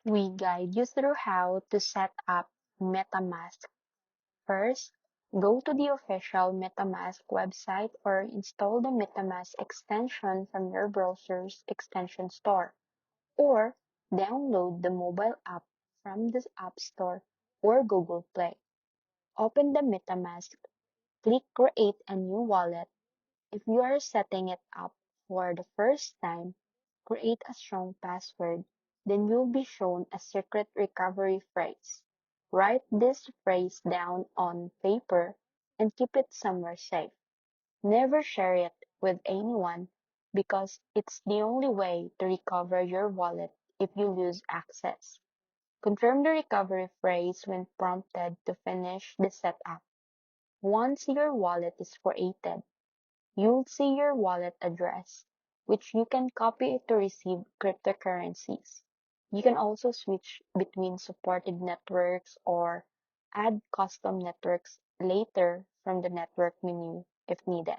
We guide you through how to set up MetaMask. First, go to the official MetaMask website or install the MetaMask extension from your browser's extension store, or download the mobile app from the App Store or Google Play. Open the MetaMask, click Create a new wallet. If you are setting it up for the first time, create a strong password. Then you'll be shown a secret recovery phrase. Write this phrase down on paper and keep it somewhere safe. Never share it with anyone because it's the only way to recover your wallet if you lose access. Confirm the recovery phrase when prompted to finish the setup. Once your wallet is created, you'll see your wallet address, which you can copy to receive cryptocurrencies. You can also switch between supported networks or add custom networks later from the network menu if needed.